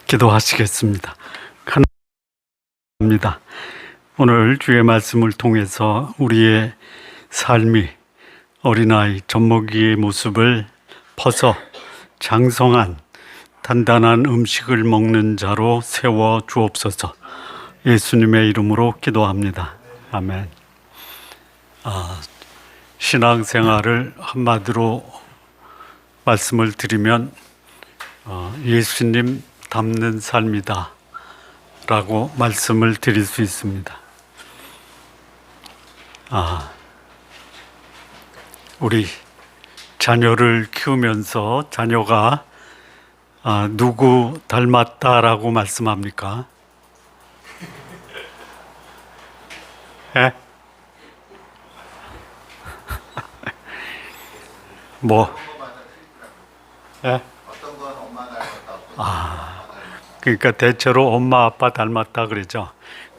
기도하시겠습니다. 감사합니다. 오늘 주의 말씀을 통해서 우리의 삶이 어린아이 젖먹이의 모습을 벗어 장성한 단단한 음식을 먹는 자로 세워 주옵소서. 예수님의 이름으로 기도합니다. 아멘. 신앙생활을 한마디로 말씀을 드리면 예수님 닮는 삶이다 라고 말씀을 드릴 수 있습니다. 우리 자녀를 키우면서 자녀가 누구 닮았다라고 말씀합니까? 예? 뭐? 예? 어떤 건 엄마 닮았다. 그러니까 대체로 엄마 아빠 닮았다 그러죠.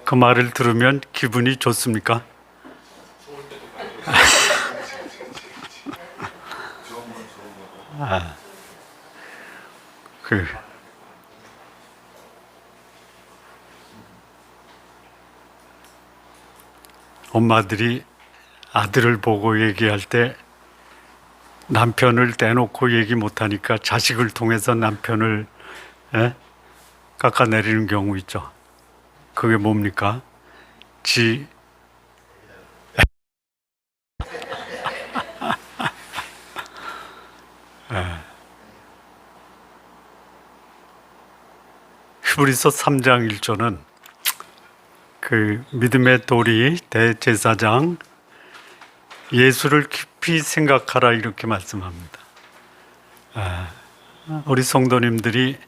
그 말을 들으면 기분이 좋습니까? 엄마들이 아들을 보고 얘기할 때 남편을 떼놓고 얘기 못하니까 자식을 통해서 남편을 깎아내리는 경우 있죠. 그게 뭡니까? 히브리서 3장 1절은 그 믿음의 도리 대제사장 예수를 깊이 생각하라 이렇게 말씀합니다. 우리 성도님들이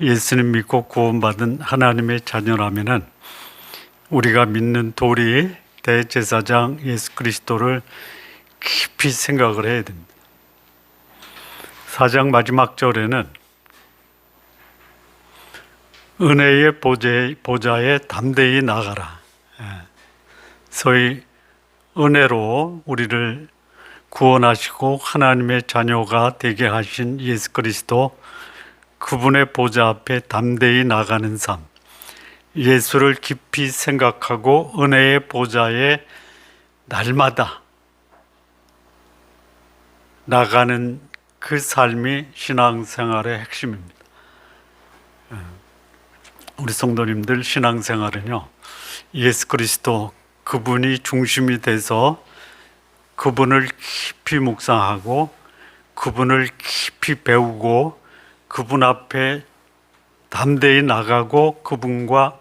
예수님 믿고 구원받은 하나님의 자녀라면은 우리가 믿는 도리 대제사장 예수 그리스도를 깊이 생각을 해야 됩니다. 4장 마지막 절에는 은혜의 보좌에 담대히 나가라. 소위 은혜로 우리를 구원하시고 하나님의 자녀가 되게 하신 예수 그리스도 그분의 보좌 앞에 담대히 나가는 삶, 예수를 깊이 생각하고 은혜의 보좌에 날마다 나가는 그 삶이 신앙생활의 핵심입니다. 우리 성도님들 신앙생활은요, 예수 그리스도 그분이 중심이 돼서 그분을 깊이 묵상하고 그분을 깊이 배우고 그분 앞에 담대히 나가고 그분과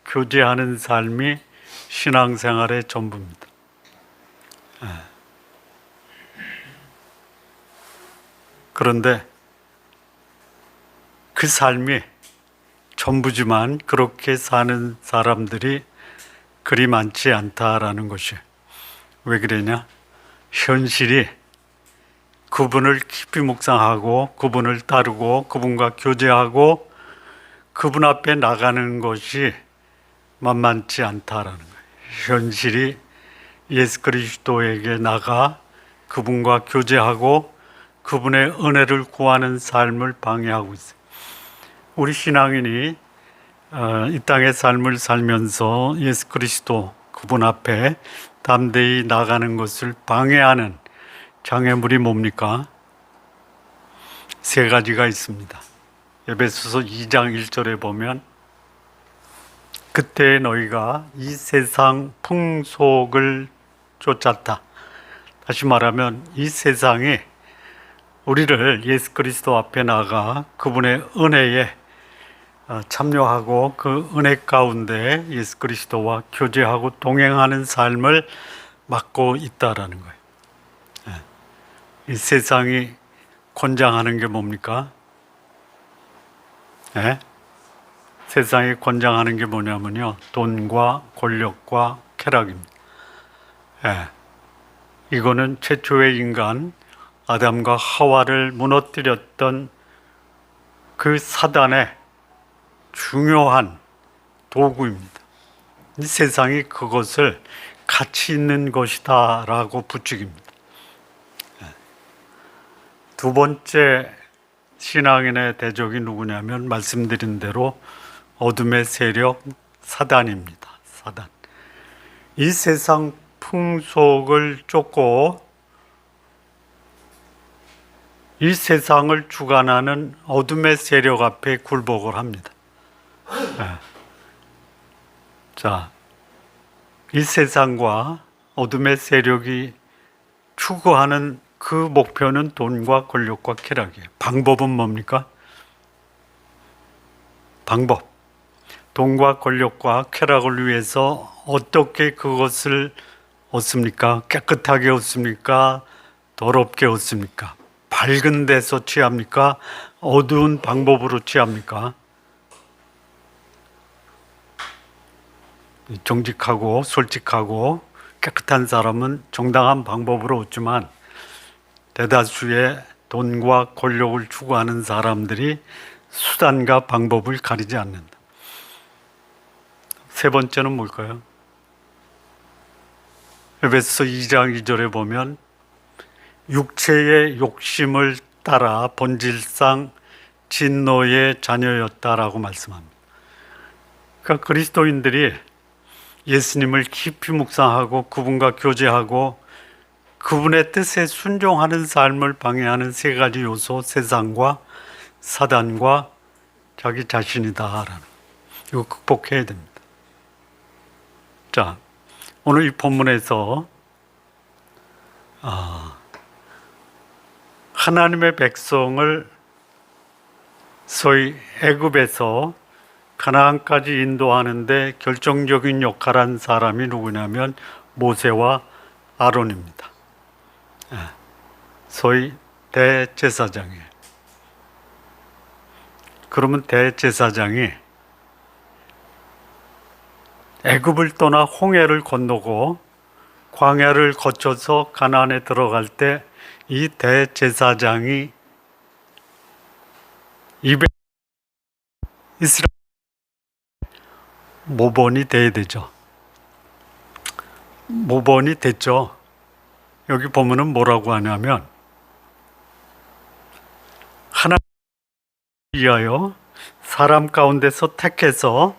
교제하는 삶이 신앙생활의 전부입니다. 그런데 그 삶이 전부지만 그렇게 사는 사람들이 그리 많지 않다라는 것이. 왜 그러냐? 현실이 그분을 깊이 묵상하고 그분을 따르고 그분과 교제하고 그분 앞에 나가는 것이 만만치 않다라는 거예요. 현실이 예수 그리스도에게 나가 그분과 교제하고 그분의 은혜를 구하는 삶을 방해하고 있어요. 우리 신앙인이 이 땅의 삶을 살면서 예수 그리스도 그분 앞에 담대히 나가는 것을 방해하는 장애물이 뭡니까? 세 가지가 있습니다. 에베소서 2장 1절에 보면 그때 너희가 이 세상 풍속을 쫓았다. 다시 말하면 이 세상이 우리를 예수 그리스도 앞에 나가 그분의 은혜에 참여하고 그 은혜 가운데 예수 그리스도와 교제하고 동행하는 삶을 막고 있다라는 거예요. 이 세상이 권장하는 게 뭡니까? 세상이 권장하는 게 뭐냐면요, 돈과 권력과 쾌락입니다. 이거는 최초의 인간 아담과 하와를 무너뜨렸던 그 사단의 중요한 도구입니다. 이 세상이 그것을 가치 있는 것이다 라고 부추깁니다. 두 번째 신앙인의 대적이 누구냐면 말씀드린 대로 어둠의 세력 사단입니다. 사단. 이 세상 풍속을 쫓고 이 세상을 주관하는 어둠의 세력 앞에 굴복을 합니다. 네. 자, 이 세상과 어둠의 세력이 추구하는 그 목표는 돈과 권력과 쾌락이에요. 방법은 뭡니까? 방법. 돈과 권력과 쾌락을 위해서 어떻게 그것을 얻습니까? 깨끗하게 얻습니까? 더럽게 얻습니까? 밝은 데서 취합니까? 어두운 방법으로 취합니까? 정직하고 솔직하고 깨끗한 사람은 정당한 방법으로 얻지만 대다수의 돈과 권력을 추구하는 사람들이 수단과 방법을 가리지 않는다. 세 번째는 뭘까요? 에베소 2장 2절에 보면 육체의 욕심을 따라 본질상 진노의 자녀였다라고 말씀합니다. 그러니까 그리스도인들이 예수님을 깊이 묵상하고 그분과 교제하고 그분의 뜻에 순종하는 삶을 방해하는 세 가지 요소, 세상과 사단과 자기 자신이다라는 이거 극복해야 됩니다. 자, 오늘 이 본문에서 하나님의 백성을 소위 애굽에서 가나안까지 인도하는데 결정적인 역할을 한 사람이 누구냐면 모세와 아론입니다. 소위 대제사장이에요. 그러면 대제사장이 애굽을 떠나 홍해를 건너고 광야를 거쳐서 가나안에 들어갈 때 이 대제사장이 이스라엘 모본이 돼야 되죠. 모본이 됐죠. 여기 보면은 뭐라고 하냐면 하나님 위하여 사람 가운데서 택해서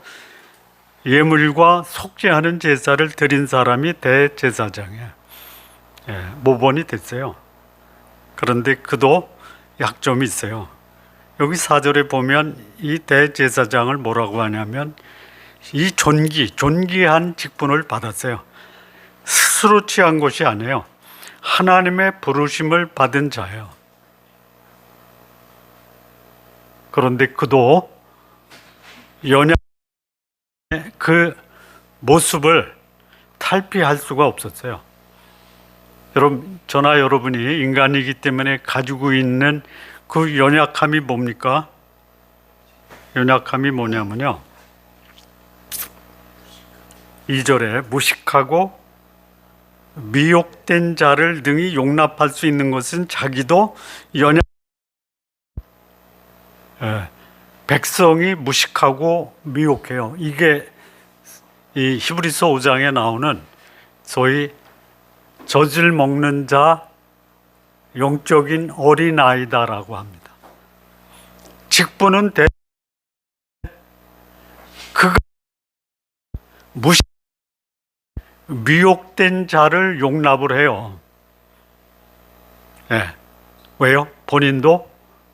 예물과 속죄하는 제사를 드린 사람이 대제사장이에요. 모본이 됐어요. 그런데 그도 약점이 있어요. 여기 4절에 보면 이 대제사장을 뭐라고 하냐면 이 존귀한 직분을 받았어요. 스스로 취한 것이 아니에요. 하나님의 부르심을 받은 자예요. 그런데 그도 연약의 그 모습을 탈피할 수가 없었어요. 여러분, 저나 여러분이 인간이기 때문에 가지고 있는 그 연약함이 뭡니까? 연약함이 뭐냐면요, 2절에 무식하고 미혹된 자를 능히 용납할 수 있는 것은 자기도 백성이 무식하고 미혹해요. 이게 이 히브리서 5장에 나오는 소위 젖을 먹는 자, 영적인 어린아이다라고 합니다. 직분은 그가 미혹된 자를 용납을 해요. 왜요? 본인도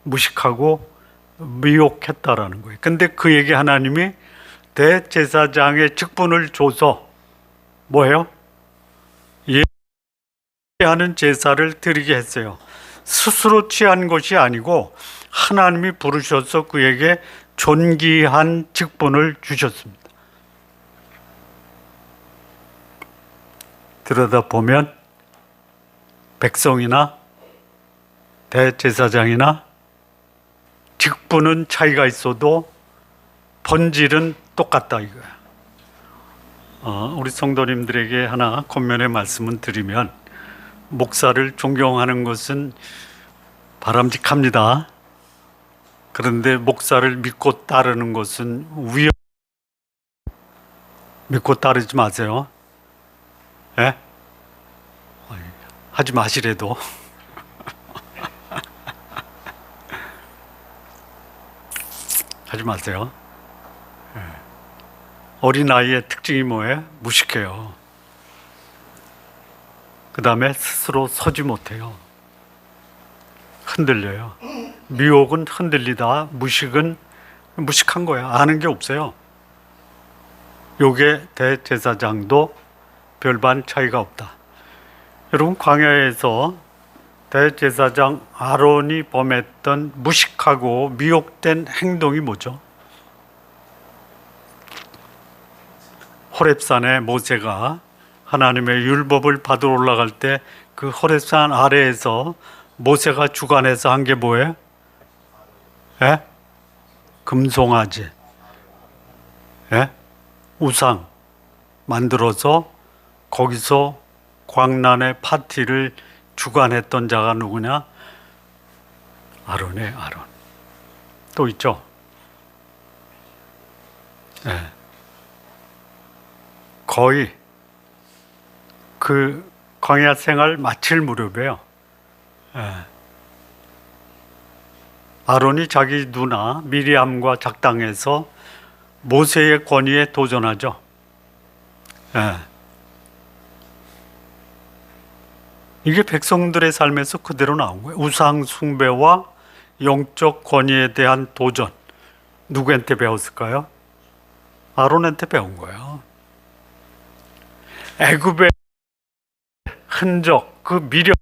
무식하고 미혹했다라는 거예요. 근데 그에게 하나님이 대제사장의 직분을 줘서 뭐예요? 하는 제사를 드리게 했어요. 스스로 취한 것이 아니고 하나님이 부르셔서 그에게 존귀한 직분을 주셨습니다. 들여다보면 백성이나 대제사장이나 직분은 차이가 있어도 본질은 똑같다 이거야. 우리 성도님들에게 하나 권면의 말씀을 드리면, 목사를 존경하는 것은 바람직합니다. 그런데 목사를 믿고 따르는 것은 믿고 따르지 마세요. 하지 마시래도. 하지 마세요. 어린아이의 특징이 뭐예요? 무식해요. 그 다음에 스스로 서지 못해요. 흔들려요. 미혹은 흔들리다, 무식은 무식한 거야. 아는 게 없어요. 요게 대제사장도 별반 차이가 없다. 여러분, 광야에서 대제사장 아론이 범했던 무식하고 미혹된 행동이 뭐죠? 호렙산에 모세가 하나님의 율법을 받으러 올라갈 때 그 호렙산 아래에서 모세가 주관해서 한 게 뭐예요? 예? 금송아지, 예? 우상 만들어서 거기서 광란의 파티를 주관했던 자가 누구냐? 아론의 아론. 또 있죠? 예. 거의 그 광야 생활 마칠 무렵에요. 예. 아론이 자기 누나 미리암과 작당해서 모세의 권위에 도전하죠. 예. 이게 백성들의 삶에서 그대로 나온 거예요. 우상 숭배와 영적 권위에 대한 도전. 누구한테 배웠을까요? 아론한테 배운 거예요. 애굽의 흔적, 그 미력,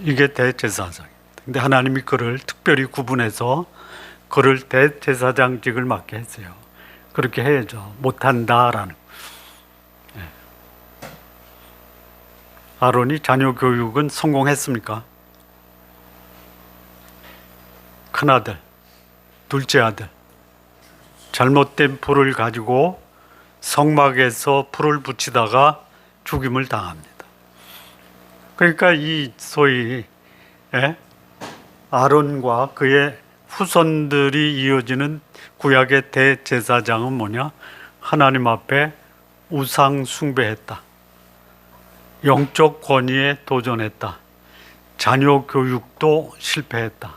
이게 대제사장입니다. 근데 하나님이 그를 특별히 구분해서 그를 대제사장직을 맡게 했어요. 그렇게 해야죠. 못한다라는. 아론이 자녀 교육은 성공했습니까? 큰아들, 둘째 아들, 잘못된 불을 가지고 성막에서 불을 붙이다가 죽임을 당합니다. 그러니까 이 소위 아론과 그의 후손들이 이어지는 구약의 대제사장은 뭐냐? 하나님 앞에 우상 숭배했다. 영적 권위에 도전했다. 자녀 교육도 실패했다.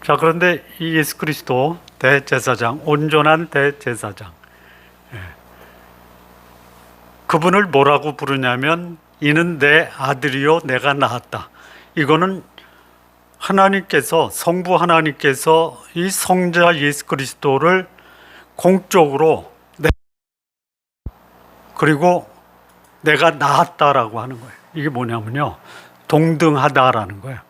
자, 그런데 이 예수 그리스도 대제사장, 온전한 대제사장, 그분을 뭐라고 부르냐면 이는 내 아들이요 내가 낳았다. 이거는 하나님께서, 성부 하나님께서 이 성자 예수 그리스도를 공적으로 그리고 내가 낳았다라고 하는 거예요. 이게 뭐냐면요, 동등하다라는 거예요.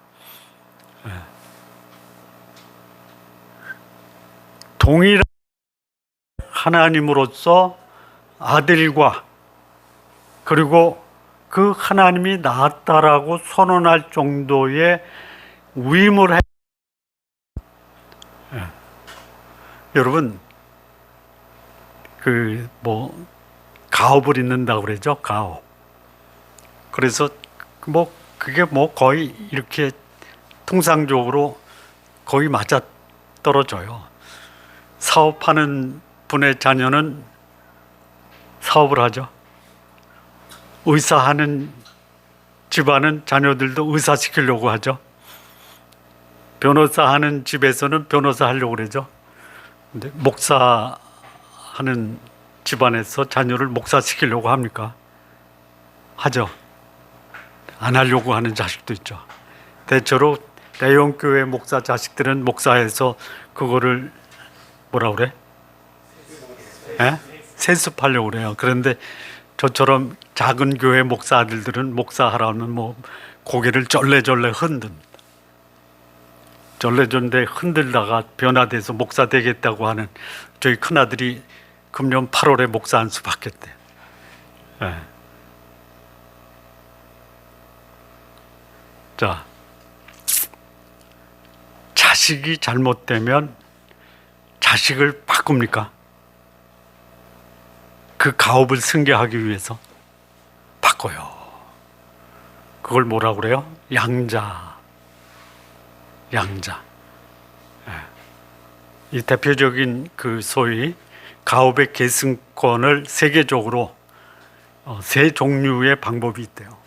동일한 하나님으로서 아들과 그리고 그 하나님이 낳았다라고 선언할 정도의 위임을 해. 여러분, 가업을 잇는다고 그러죠. 가업. 그래서 그게 거의 이렇게 통상적으로 거의 맞아 떨어져요. 사업하는 분의 자녀는 사업을 하죠. 의사하는 집안은 자녀들도 의사 시키려고 하죠. 변호사 하는 집에서는 변호사 하려고 그러죠. 근데 목사 하는 집안에서 자녀를 목사 시키려고 합니까? 하죠. 안 하려고 하는 자식도 있죠. 대체로 대형교회 목사 자식들은 목사해서 그거를 뭐라 그래? 세습하려고 그래요. 그런데 저처럼 작은 교회 목사 아들들은 목사하라면 고개를 쩔레쩔레 흔듭니다. 쩔레쩔레 흔들다가 변화돼서 목사 되겠다고 하는 저희 큰아들이 금년 8월에 목사 안수 받겠대. 자, 자식이 잘못되면 자식을 바꿉니까? 그 가업을 승계하기 위해서 바꿔요. 그걸 뭐라고 그래요? 양자. 이 대표적인 그 소위 가업의 계승권을 세계적으로 세 종류의 방법이 있대요.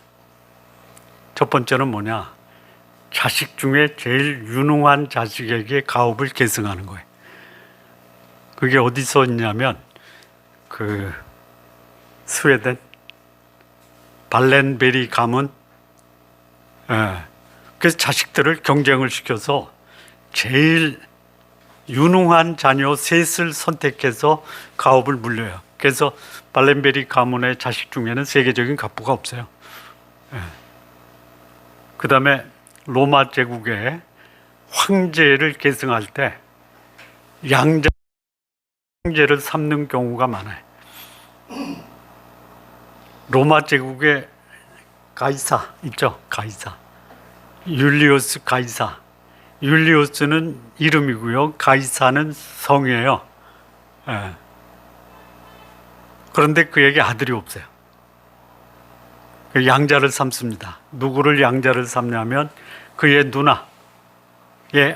첫 번째는 뭐냐? 자식 중에 제일 유능한 자식에게 가업을 계승하는 거예요. 그게 어디서 있냐면 그 스웨덴 발렌베리 가문, 그래서 자식들을 경쟁을 시켜서 제일 유능한 자녀 셋을 선택해서 가업을 물려요. 그래서 발렌베리 가문의 자식 중에는 세계적인 갑부가 없어요. 그 다음에 로마 제국의 황제를 계승할 때 양자 황제를 삼는 경우가 많아요. 로마 제국의 가이사 있죠? 가이사. 율리우스 가이사. 율리우스는 이름이고요. 가이사는 성이에요. 그런데 그에게 아들이 없어요. 양자를 삼습니다. 누구를 양자를 삼냐면 그의 누나의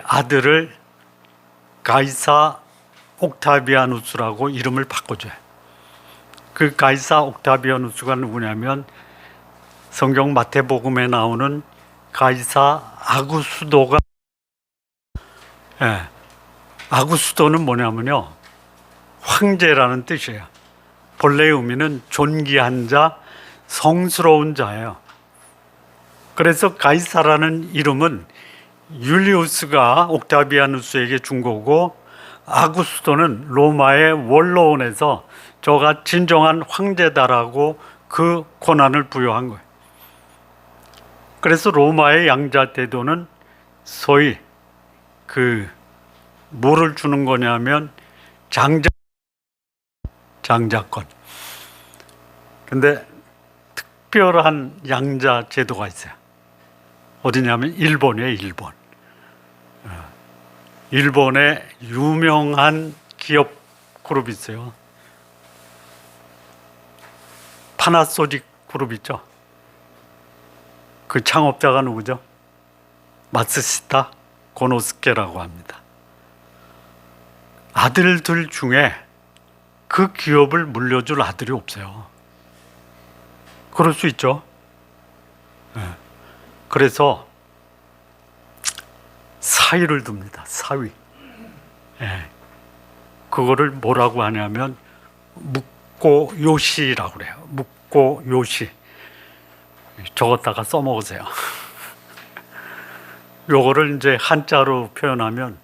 아들을 가이사 옥타비아누스라고 이름을 바꿔줘요. 그 가이사 옥타비아누스가 누구냐면 성경 마태복음에 나오는 가이사 아구수도가, 아구수도는 뭐냐면요, 황제라는 뜻이에요. 본래의 의미는 존귀한 자, 성스러운 자예요. 그래서 가이사라는 이름은 율리우스가 옥타비아누스에게 준 거고, 아구스도는 로마의 원로원에서 저가 진정한 황제다라고 그 권한을 부여한 거예요. 그래서 로마의 양자 제도는 소위 뭐를 주는 거냐면 장자권. 근데 특별한 양자 제도가 있어요. 어디냐면 일본이에요, 일본. 일본의 유명한 기업 그룹이 있어요. 파나소닉 그룹 있죠. 그 창업자가 누구죠? 마츠시타 고노스케라고 합니다. 아들들 중에 그 기업을 물려줄 아들이 없어요. 그럴 수 있죠. 그래서 사위를 둡니다. 사위. 그거를 뭐라고 하냐면 묵고요시라고 그래요. 묵고요시. 적었다가 써먹으세요. 요거를 이제 한자로 표현하면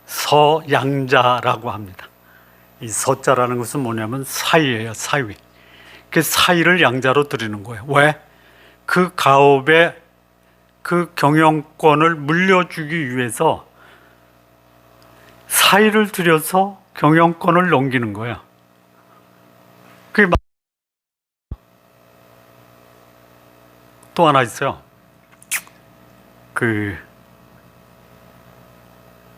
서양자라고 합니다. 이 서자라는 것은 뭐냐면 사위예요, 사위. 그 사위를 양자로 드리는 거예요. 왜? 그 가업의 그 경영권을 물려주기 위해서 사위를 들여서 경영권을 넘기는 거예요. 그게 또 하나 있어요. 그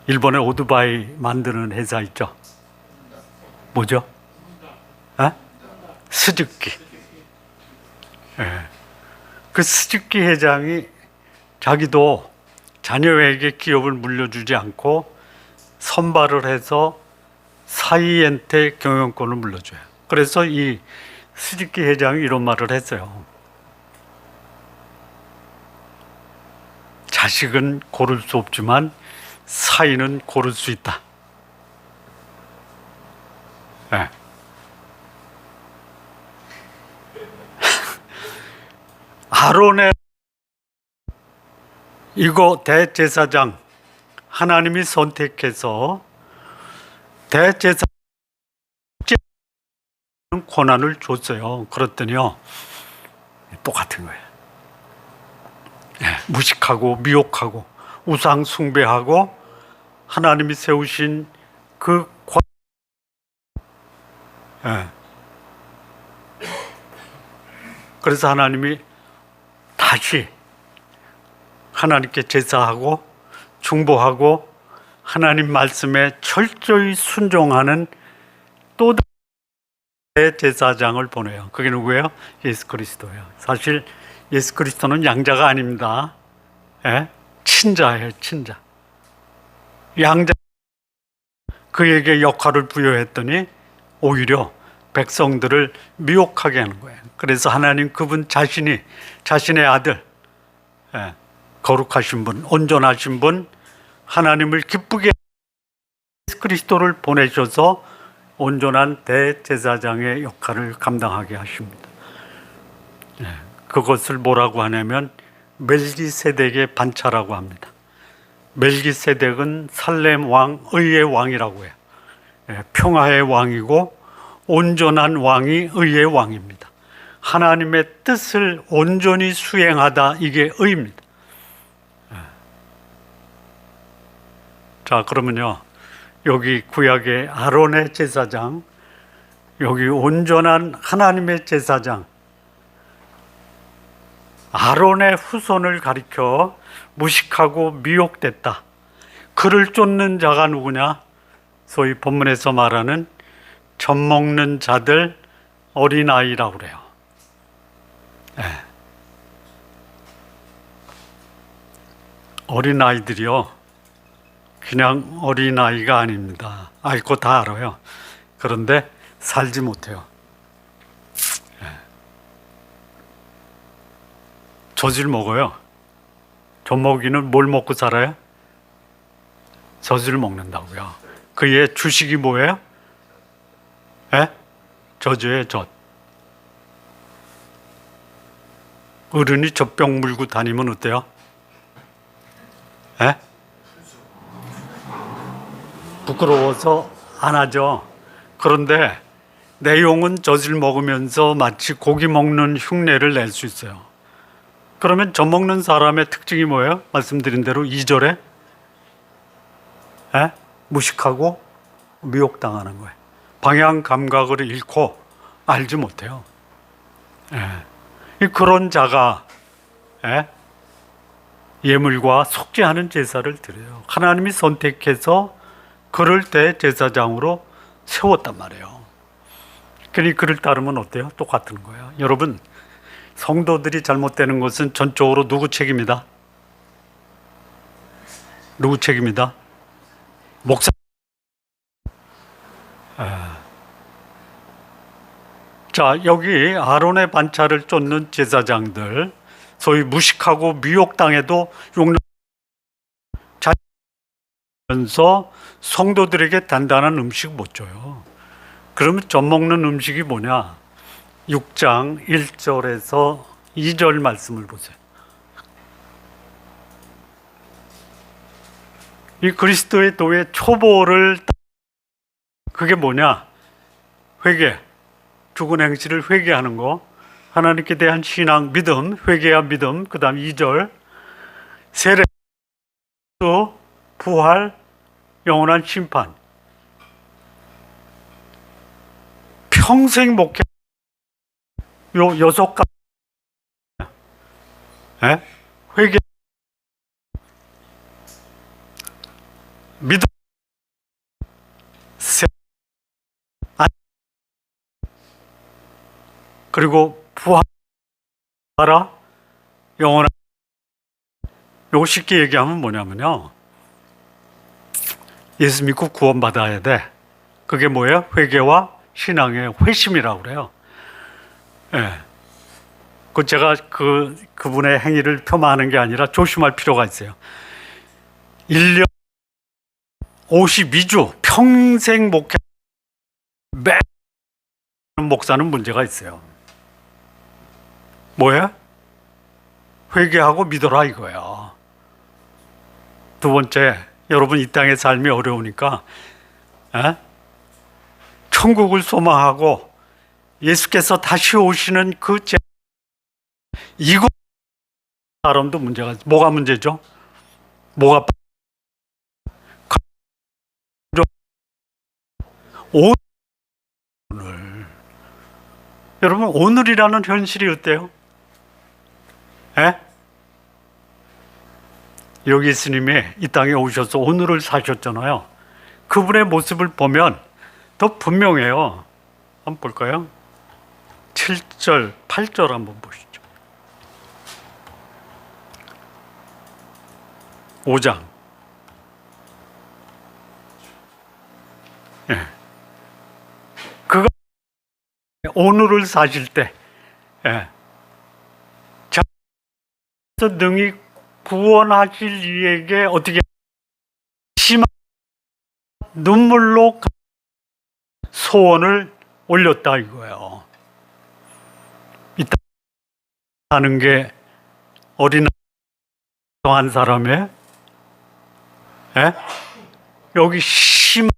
일본의 오토바이 만드는 회사 있죠. 뭐죠? 스즈키. 그 스즈키 회장이 자기도 자녀에게 기업을 물려주지 않고 선발을 해서 사위한테 경영권을 물려줘요. 그래서 이 스즈키 회장이 이런 말을 했어요. 자식은 고를 수 없지만 사위는 고를 수 있다. 아론의 이거 대제사장 하나님이 선택해서 대제사장 권한을 줬어요. 그랬더니요, 똑같은 거예요. 무식하고 미혹하고 우상 숭배하고 하나님이 세우신 그 그래서 하나님이 다시 하나님께 제사하고 중보하고 하나님 말씀에 철저히 순종하는 또 다른 제사장을 보내요. 그게 누구예요? 예수 그리스도예요. 사실 예수 그리스도는 양자가 아닙니다. 친자예요, 친자. 양자 그에게 역할을 부여했더니 오히려 백성들을 미혹하게 하는 거예요. 그래서 하나님 그분 자신이 자신의 아들 예, 거룩하신 분, 온전하신 분, 하나님을 기쁘게 예수 그리스도를 보내셔서 온전한 대제사장의 역할을 감당하게 하십니다. 예, 그것을 뭐라고 하냐면 멜기세덱의 반차라고 합니다. 멜기세덱은 살렘 왕, 의의 왕이라고 해요. 예, 평화의 왕이고 온전한 왕이 의의 왕입니다. 하나님의 뜻을 온전히 수행하다, 이게 의입니다. 예. 자, 그러면요, 여기 구약의 아론의 제사장, 여기 온전한 하나님의 제사장, 아론의 후손을 가리켜 무식하고 미혹됐다. 그를 쫓는 자가 누구냐? 소위 본문에서 말하는 젖먹는 자들, 어린아이라고 그래요. 네. 어린아이들이요, 그냥 어린아이가 아닙니다. 알 거 다 알아요. 그런데 살지 못해요. 네. 젖을 먹어요. 젖먹이는 뭘 먹고 살아요? 젖을 먹는다고요. 그의 주식이 뭐예요? 예? 젖이에요, 젖. 어른이 젖병 물고 다니면 어때요? 예? 부끄러워서 안 하죠. 그런데 내용은 젖을 먹으면서 마치 고기 먹는 흉내를 낼 수 있어요. 그러면 젖 먹는 사람의 특징이 뭐예요? 말씀드린 대로 2절에 무식하고 미혹당하는 거예요. 방향 감각을 잃고 알지 못해요. 그런 자가 예물과 속죄하는 제사를 드려요. 하나님이 선택해서 그를 대제사장으로 세웠단 말이에요. 그러니 그를 따르면 어때요? 똑같은 거예요. 여러분, 성도들이 잘못되는 것은 전적으로 누구 책임이다? 누구 책임이다? 목사. 자, 여기 아론의 반차를 쫓는 제사장들, 소위 무식하고 미혹당해도 용납하면서 성도들에게 단단한 음식 못 줘요. 그러면 젖 먹는 음식이 뭐냐? 6장 1절에서 2절 말씀을 보세요. 이 그리스도의 도의 초보를, 그게 뭐냐? 회개, 죽은 행실을 회개하는 거, 하나님께 대한 신앙, 믿음, 회개와 믿음, 그 다음 2절 세례, 부활, 영원한 심판. 평생 목회, 요 6가지 회개, 믿음, 세례, 그리고 부활하라, 영원한. 요거 쉽게 얘기하면 뭐냐면요, 예수 믿고 구원받아야 돼. 그게 뭐예요? 회개와 신앙의 회심이라고 그래요. 그 제가 그분의 행위를 폄하하는 게 아니라 조심할 필요가 있어요. 1년 52주 평생 목회 매 목사는 문제가 있어요. 뭐야? 회개하고 믿어라 이거야. 두 번째, 여러분 이 땅의 삶이 어려우니까 천국을 소망하고 예수께서 다시 오시는 이곳 사람도 문제가 있어요. 뭐가 문제죠? 뭐가 오늘, 여러분 오늘이라는 현실이 어때요? 여기 예수님이 이 땅에 오셔서 오늘을 사셨잖아요. 그분의 모습을 보면 더 분명해요. 한번 볼까요? 7절, 8절 한번 보시죠. 5장. 그가 오늘을 사실 때 능히 구원하실 이에게 어떻게 심한 눈물로 소원을 올렸다 이거예요. 이 땅 사는 게 어린 한 사람의 여기 심한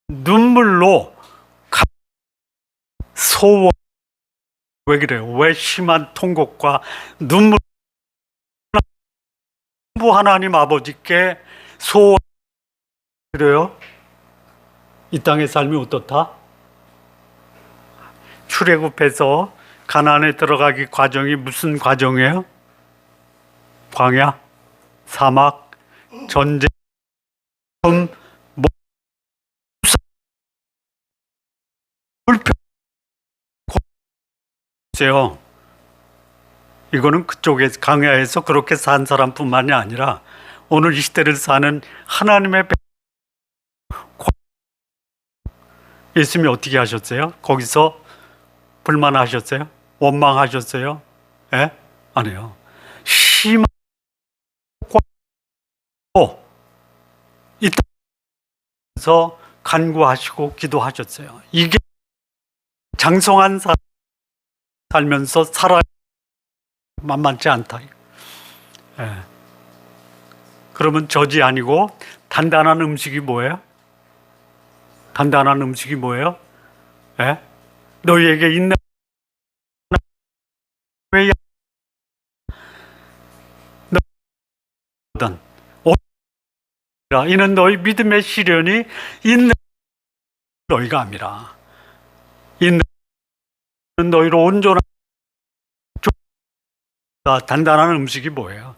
눈물로 소원. 왜 그래요? 왜 심한 통곡과 눈물 하나님 아버지께 소원 그래요? 이 땅의 삶이 어떻다? 출애굽해서 가나안에 들어가기 과정이 무슨 과정이에요? 광야, 사막, 전쟁, 불평. 보세요. 이거는 그쪽에 광야에서 그렇게 산 사람뿐만이 아니라 오늘 이 시대를 사는 하나님의 예수님이 어떻게 하셨어요? 거기서 불만하셨어요? 원망하셨어요? 예? 아니요. 심한 이 땅에서 간구하시고 기도하셨어요. 이게 장성한 삶 살면서 살아 만만치 않다. 예. 그러면 젖이 아니고 단단한 음식이 뭐예요? 단단한 음식이 뭐예요? 예? 너희에게 있는 왜 너든 이는 너희 믿음의 시련이 있는 너희가 아니라 있는 너희로 온전한 단단한 음식이 뭐예요?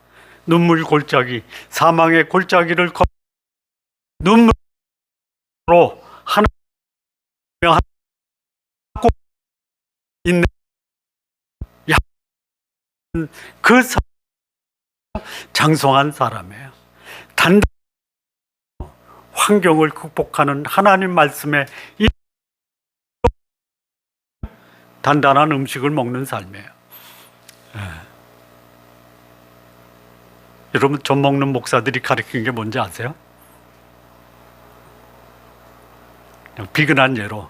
눈물 골짜기, 사망의 골짜기를 눈물로 하나님 있는 그 장성한 사람이에요. 단단 환경을 극복하는 하나님 말씀에 단단한 음식을 먹는 삶이에요. 여러분 젖 먹는 목사들이 가르친 게 뭔지 아세요? 비근한 예로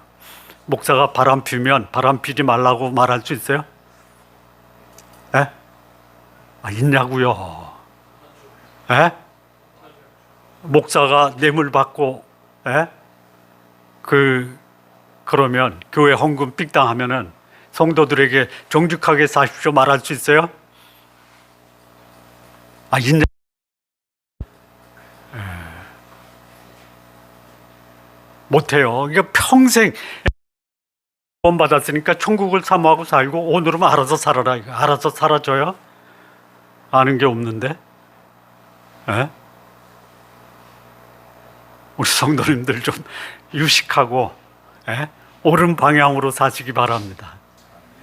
목사가 바람 피우면 바람 피지 말라고 말할 수 있어요? 에? 아, 있냐고요. 에? 목사가 뇌물 받고 그러면 교회 헌금 삑당하면은 성도들에게 정직하게 사십시오 말할 수 있어요? 아, 있냐? 못해요. 이게 평생 돈 받았으니까 천국을 사모하고 살고 오늘은 알아서 살아라. 이거. 알아서 살아줘요? 아는 게 없는데. 에? 우리 성도님들 좀 유식하고 옳은 방향으로 사시기 바랍니다.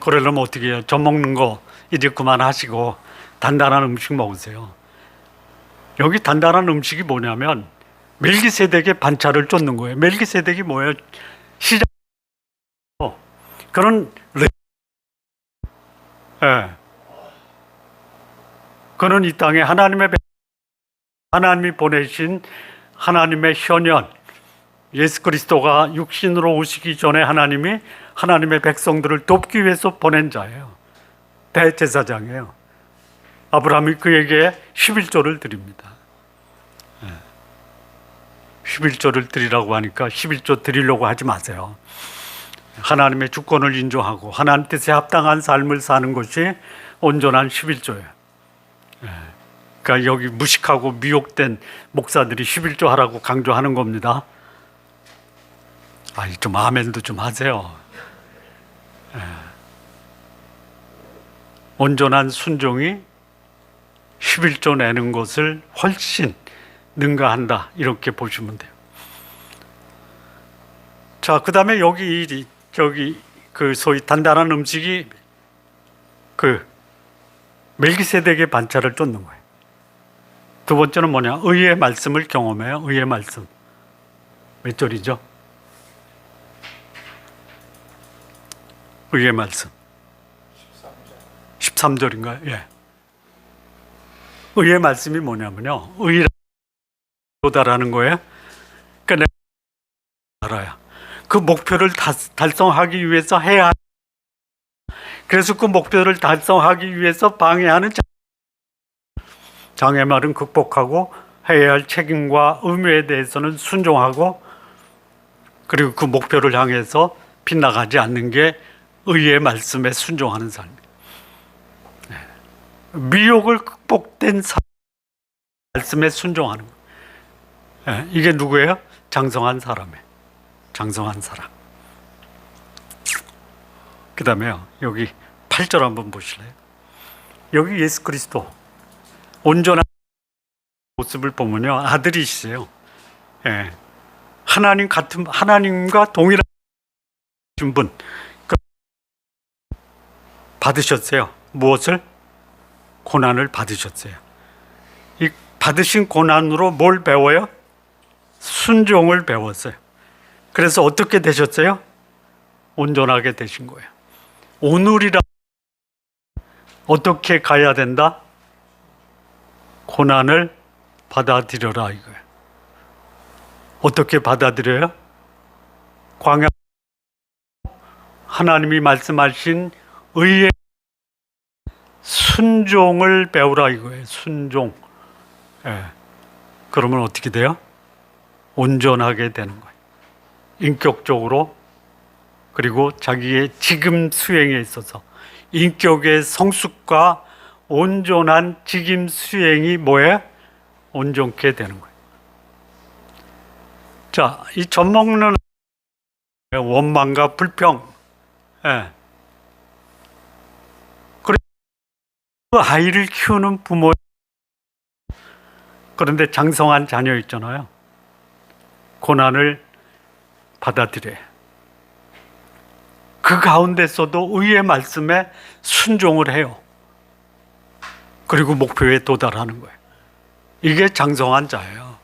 그러려면 어떻게 해요? 젖 먹는 거 이제 그만하시고 단단한 음식 먹으세요. 여기 단단한 음식이 뭐냐면 멜기세덱의 반차를 쫓는 거예요. 멜기세덱이 뭐예요? 시작 그런 그는 이 땅에 하나님이 보내신 하나님의 현현 예수 그리스도가 육신으로 오시기 전에 하나님이 하나님의 백성들을 돕기 위해서 보낸 자예요. 대제사장이에요. 아브라함이 그에게 11조를 드립니다. 11조를 드리라고 하니까 11조 드리려고 하지 마세요. 하나님의 주권을 인정하고 하나님 뜻에 합당한 삶을 사는 것이 온전한 11조예요. 그러니까 여기 무식하고 미혹된 목사들이 11조 하라고 강조하는 겁니다. 좀 아멘도 좀 하세요. 온전한 순종이 11조 내는 것을 훨씬 능가한다 이렇게 보시면 돼요. 자, 그 다음에 여기 그 소위 단단한 음식이 그 멜기세덱의 반차를 쫓는 거예요. 두 번째는 뭐냐? 의의 말씀을 경험해요. 의의 말씀. 몇 절이죠? 의의 말씀 13절 13절인가요? 예. 의의 말씀이 뭐냐면요. 의에 도달하는 거예요. 그러니까 내가 알아야 그 목표를 달성하기 위해서 해야 그래서 그 목표를 달성하기 위해서 방해하는 장애말은 극복하고 해야 할 책임과 의무에 대해서는 순종하고 그리고 그 목표를 향해서 빗나가지 않는 게 의의 말씀에 순종하는 삶이에요. 미혹을 극복된 말씀에 순종하는 거예요. 이게 누구예요? 장성한 사람이에요. 장성한 사람. 그 다음에요. 여기 8절 한번 보실래요? 여기 예수 그리스도 온전한 모습을 보면요. 아들이시세요. 예. 하나님 같은, 하나님과 동일한 분. 받으셨어요. 무엇을? 고난을 받으셨어요. 이 받으신 고난으로 뭘 배워요? 순종을 배웠어요. 그래서 어떻게 되셨어요? 온전하게 되신 거예요. 오늘이라 어떻게 가야 된다? 고난을 받아들여라 이거예요. 어떻게 받아들여요? 광야 하나님이 말씀하신 의의 순종을 배우라 이거예요. 순종. 예. 그러면 어떻게 돼요? 온전하게 되는 거예요. 인격적으로 그리고 자기의 직임 수행에 있어서 인격의 성숙과 온전한 직임 수행이 뭐예요? 온전케 되는 거예요. 자, 이 젖먹는 원망과 불평. 예. 그리고 그 아이를 키우는 부모. 그런데 장성한 자녀 있잖아요. 고난을 받아들여요. 그 가운데서도 의의 말씀에 순종을 해요. 그리고 목표에 도달하는 거예요. 이게 장성한 자예요.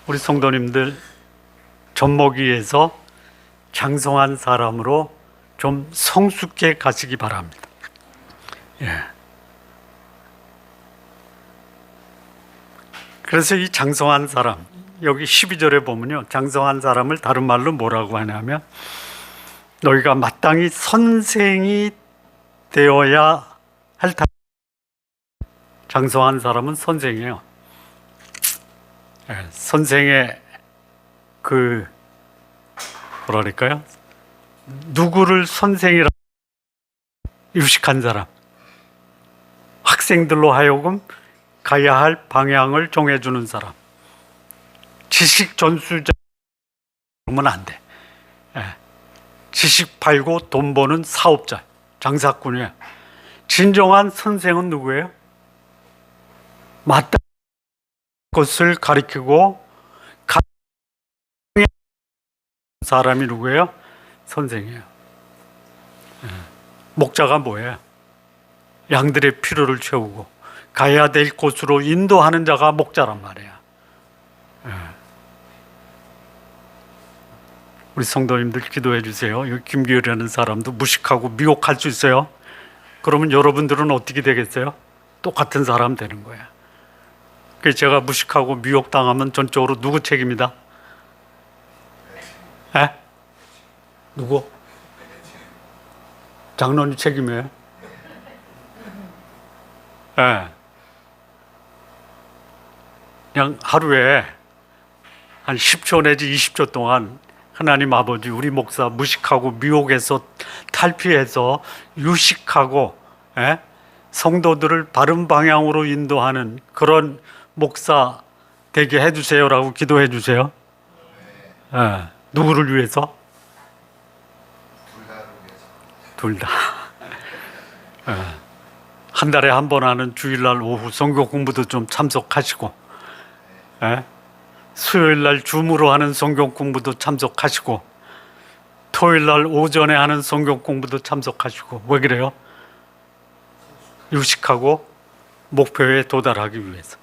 우리 성도님들 젖먹이에서 장성한 사람으로 좀 성숙해 가시기 바랍니다. 예. 그래서 이 장성한 사람, 여기 12절에 보면요. 장성한 사람을 다른 말로 뭐라고 하냐면 너희가 마땅히 선생이 되어야 할 장성한 사람은 선생이에요. 예, 선생의 뭐랄까요? 누구를 선생이라 유식한 사람, 학생들로 하여금 가야 할 방향을 정해주는 사람, 지식 전수자 그러면 안 돼. 예. 지식 팔고 돈 버는 사업자, 장사꾼이에요. 진정한 선생은 누구예요? 마땅한 것을 가리키고 사람이 누구예요? 선생이에요. 예. 목자가 뭐예요? 양들의 필요를 채우고 가야 될 곳으로 인도하는 자가 목자란 말이에요. 예. 우리 성도님들 기도해 주세요. 여기 김기열이라는 사람도 무식하고 미혹할 수 있어요. 그러면 여러분들은 어떻게 되겠어요? 똑같은 사람 되는 거예요. 그래서 제가 무식하고 미혹당하면 전적으로 누구 책임이다? 에? 누구? 장로님 책임이에요. 예. 그냥 하루에 한 10초 내지 20초 동안 하나님 아버지 우리 목사 무식하고 미혹해서 탈피해서 유식하고 성도들을 바른 방향으로 인도하는 그런 목사 되게 해주세요라고 기도해 주세요. 누구를 위해서? 둘 다. 한 달에 한 번 하는 주일날 오후 성경 공부도 좀 참석하시고 수요일날 줌으로 하는 성경 공부도 참석하시고 토요일날 오전에 하는 성경 공부도 참석하시고. 왜 그래요? 유식하고 목표에 도달하기 위해서.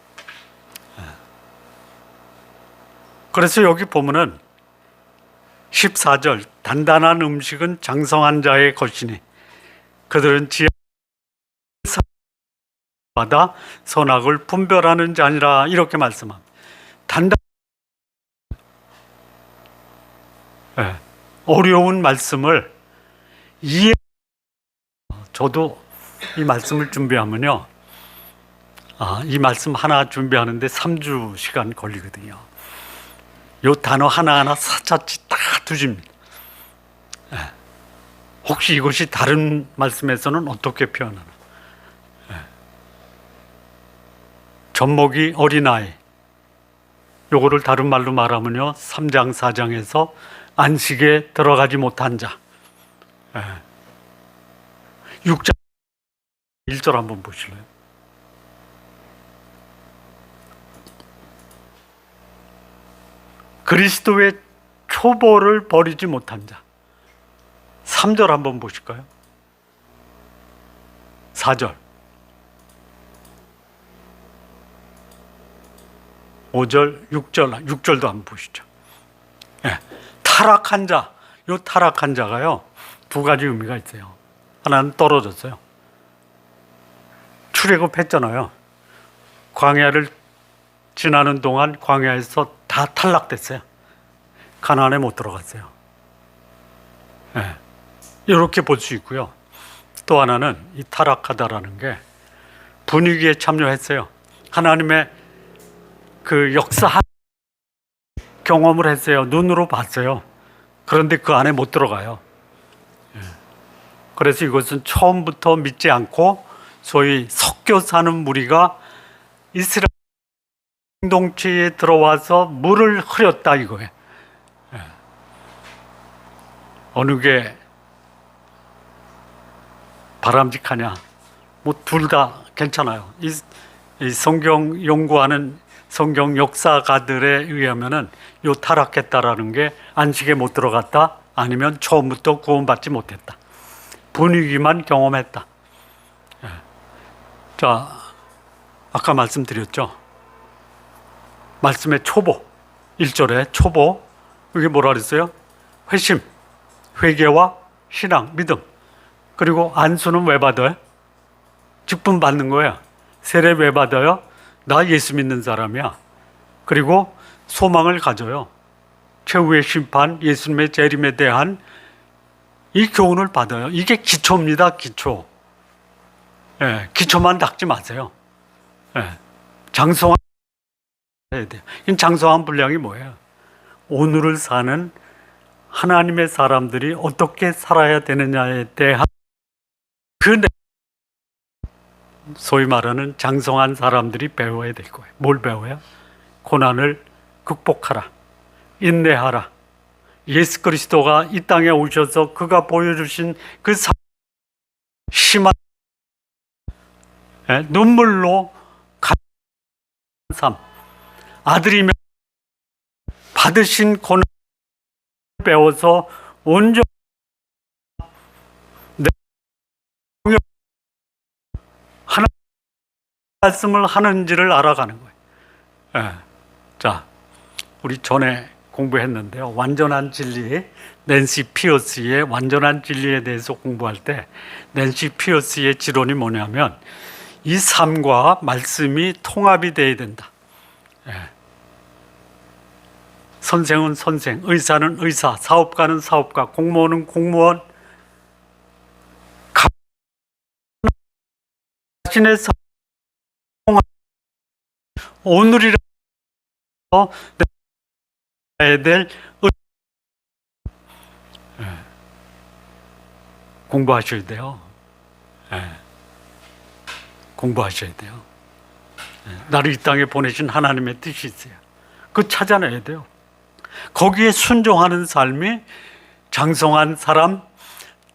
그래서 여기 보면은 14절 단단한 음식은 장성한 자의 것이니 그들은 지혜 받아 선악을 분별하는 자니라 이렇게 말씀합니다. 단단 어려운 말씀을 이해. 저도 이 말씀을 준비하면요, 이 말씀 하나 준비하는데 3주 시간 걸리거든요. 요 단어 하나하나 사자치 다 두집니다. 혹시 이것이 다른 말씀에서는 어떻게 표현하나? 젖먹이 어린아이, 요거를 다른 말로 말하면요, 3장 4장에서 안식에 들어가지 못한 자. 6장 1절 한번 보실래요? 그리스도의 초보를 버리지 못한 자. 3절 한번 보실까요? 4절, 5절, 6절도 한번 보시죠. 타락한 자, 요 타락한 자가요, 두 가지 의미가 있어요. 하나는 떨어졌어요. 출애굽했잖아요. 광야를 지나는 동안 광야에서 다 탈락됐어요. 가나안에 못 들어갔어요. 이렇게 볼 수 있고요. 또 하나는 이 타락하다라는 게 분위기에 참여했어요. 하나님의 그 역사 경험을 했어요. 눈으로 봤어요. 그런데 그 안에 못 들어가요. 그래서 이것은 처음부터 믿지 않고 소위 섞여 사는 무리가 이스라엘 공동체에 들어와서 물을 흐렸다 이거예요. 어느 게 바람직하냐? 뭐 둘 다 괜찮아요. 이 성경 연구하는 성경 역사가들에 의하면은 요 타락했다라는 게 안식에 못 들어갔다, 아니면 처음부터 구원받지 못했다, 분위기만 경험했다. 자, 아까 말씀드렸죠. 말씀의 초보, 1절에 초보, 이게 뭐라 그랬어요? 회심, 회개와 신앙, 믿음. 그리고 안수는 왜 받아요? 직분 받는 거야. 세례 왜 받아요? 나 예수 믿는 사람이야. 그리고 소망을 가져요. 최후의 심판, 예수님의 재림에 대한 이 교훈을 받아요. 이게 기초입니다. 기초. 기초만 닦지 마세요. 장성한 해야 돼요. 이 장성한 분량이 뭐예요? 오늘을 사는 하나님의 사람들이 어떻게 살아야 되느냐에 대한 소위 말하는 장성한 사람들이 배워야 될 거예요. 뭘 배워요? 고난을 극복하라, 인내하라. 예수 그리스도가 이 땅에 오셔서 그가 보여주신 그 심한 눈물로 간 삶, 아들이며 받으신 고난을 배워서 온전 하나님 말씀을 하는지를 알아가는 거예요. 자, 우리 전에 공부했는데요. 완전한 진리, 낸시 피어스의 완전한 진리에 대해서 공부할 때 낸시 피어스의 지론이 뭐냐면 이 삶과 말씀이 통합이 돼야 된다. 선생은 선생, 의사는 의사, 사업가는 사업가, 공무원은 공무원. 자신의 삶, 오늘이라 해야 될 공부하셔야 돼요. 공부하셔야 돼요. 나를 이 땅에 보내신 하나님의 뜻이 있어요. 그거 찾아내야 돼요. 거기에 순종하는 삶이 장성한 사람,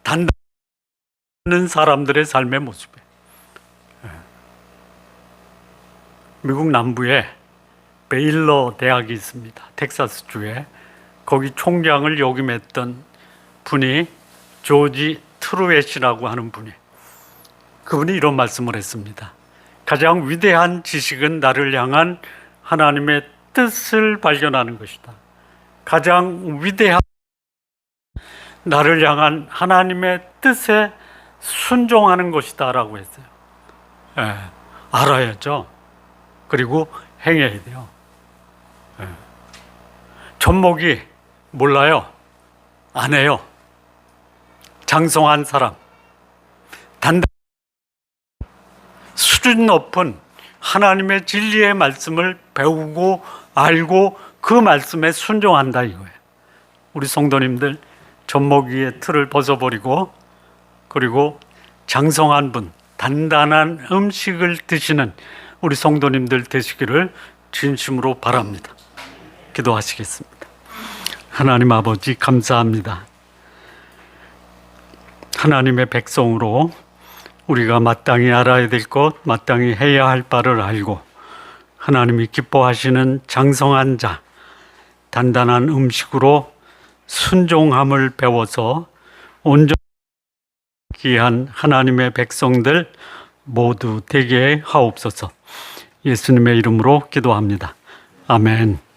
단단한 사람들의 삶의 모습이에요. 미국 남부에 베일러 대학이 있습니다. 텍사스 주에. 거기 총장을 역임했던 분이 조지 트루엣이라고 하는 분이, 그분이 이런 말씀을 했습니다. 가장 위대한 지식은 나를 향한 하나님의 뜻을 발견하는 것이다. 가장 위대한 나를 향한 하나님의 뜻에 순종하는 것이다 라고 했어요. 알아야죠. 그리고 행해야 돼요. 젖먹이 몰라요. 안 해요. 장성한 사람, 단단 수준 높은 하나님의 진리의 말씀을 배우고 알고 그 말씀에 순종한다 이거예요. 우리 성도님들 젖먹이의 틀을 벗어버리고 그리고 장성한 분, 단단한 음식을 드시는 우리 성도님들 되시기를 진심으로 바랍니다. 기도하시겠습니다. 하나님 아버지 감사합니다. 하나님의 백성으로 우리가 마땅히 알아야 될 것, 마땅히 해야 할 바를 알고 하나님이 기뻐하시는 장성한 자, 단단한 음식으로 순종함을 배워서 온전히 귀한 하나님의 백성들 모두 되게 하옵소서. 예수님의 이름으로 기도합니다. 아멘.